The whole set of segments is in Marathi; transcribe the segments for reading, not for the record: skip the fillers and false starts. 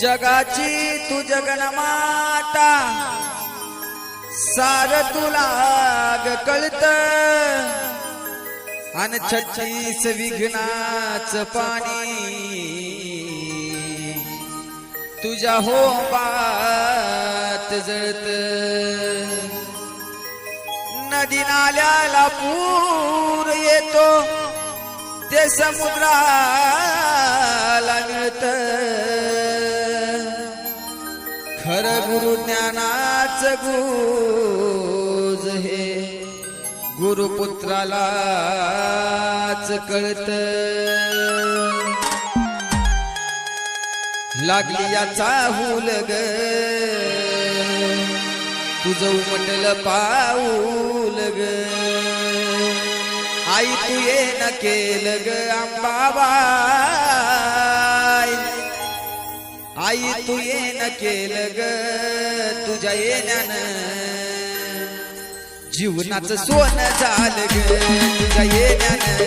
जगाची तू जगन्माता सार तुला कळत अन 36 विघ्नाच पाणी तुझ्या होंबात जळत। नदी नाल्याला पूर येतो ते समुद्राला मिळत। खर गुरु ज्ञानाच गुज हे गुरुपुत्रालाच कळत। लागली याचा हुल ग तुझं उमटलं पाऊल ग। आई तू ये न केलं ग अंबाबाई, आई तू ये न केलं ग तुझ्या येण्यानं जीवनाचं सोनं झालं ग। तुझ्या येण्यानं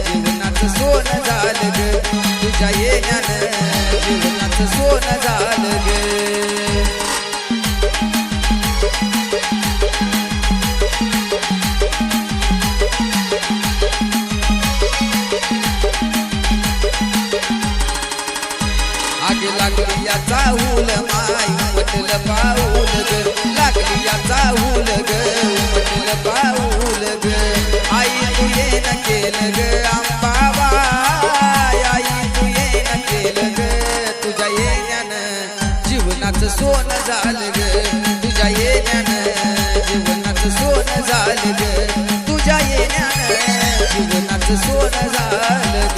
जीवनाचं सोनं झालं ग। तुझ्या येण्यानं जीवनाचं सोनं झालं ग। आगी लागली याचा हुल माय उमटलं पाऊल ग। लागली याचा हुल ग उमटलं पाऊल ग। आई तू ये न केलं ग अंबाबाई, आई तू ये न केलं ग तुझ्या येण्यानं जीवनाचं सोनं झालं ग। तुझ्या येण्यानं जीवनाचं सोनं झालं ग। तुझ्या येण्यानं जीवनाचं सोनं झालं ग।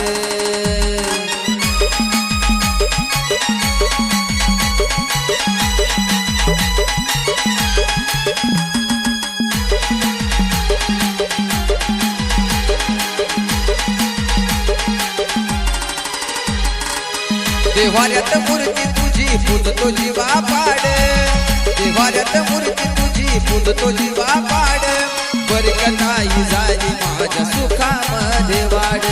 देवाऱ्यात मूर्ती तुझी पूजतो जीवा पाड। देवाऱ्यात मूर्ती तुझी पूजतो जीवा पाड। बरकताई झाली माझ्या सुखामध्ये वाढ।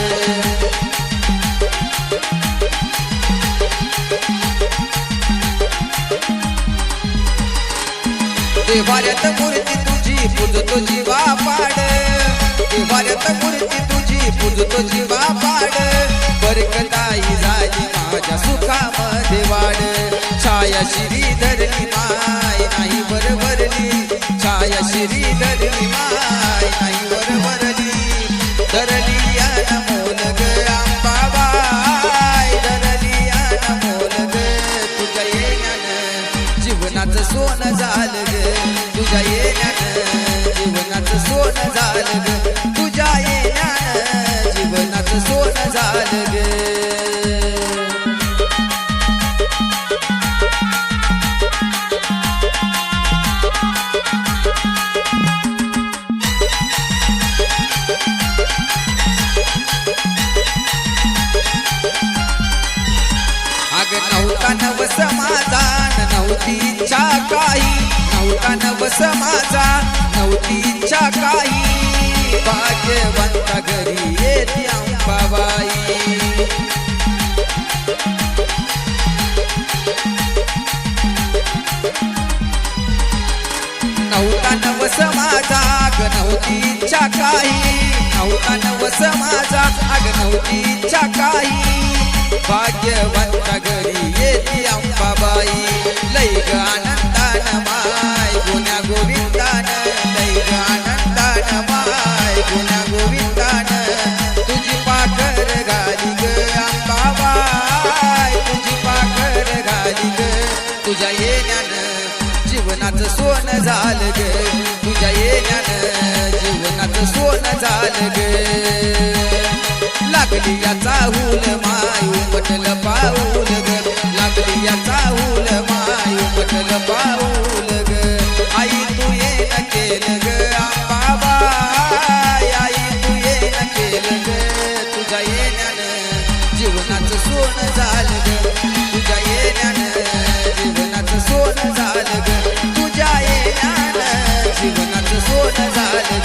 देवाऱ्यात मूर्ती तुझी पूजतो जीवा पाड। देवाऱ्यात मूर्ती तुझी पूजतो जीवा पाड। बरकताई झाली माझ्या सुखामध्ये वाढ। छाया श्री धरली माय नाही बरबरली, छाया श्री धरली माय नाही बरबरली। धरली यान मोल ग अंबाबाई, धरली यान मोल ग तुझ्या येण्यानं जीवनाचं सोनं झालं ग। तुझ्या येण्यानं जीवनाचं सोनं झालं ग। तुझ्या येण्यानं जीवनाचं सोनं झालं ग। नव्हता नवस माझा नव्हती इच्छा काही, नव्हता नवस माझा नव्हती इच्छा काही। भाग्यवंता घरी येते अंबाबाई, नव्हता नवस माझा नव्हती इच्छा काही, नव्हता नवस माझा नव्हती इच्छा काही। भाग्यवंता घरी येते अंबाबाई, लय ग आनंदान माय गुण्या गोविंदान, लय ग आनंदान माय गुण्या गोविंदान। तुझी पाखर घाली ग अंबाबाई, तुझी पाखर घाली ग। तुझ्या येण्यानं जीवनाचं सोनं झालं ग। तुझ्या येण्यानं जीवनाचं सोनं झालं ग। लागली याचा हुल माय उमटलं पाऊल ग। लागली याचा हुल माय उमटलं पाऊल ग। आई तू ये न केलं ग अंबाबाई, आई तू ये न केलं ग तुझ्या येण्यानं जीवनाचं सोनं झालं ग। तुझ्या येण्यानं जीवनाचं सोनं झालं ग। तुझ्या येण्यानं जीवनाचं सोनं झालं ग।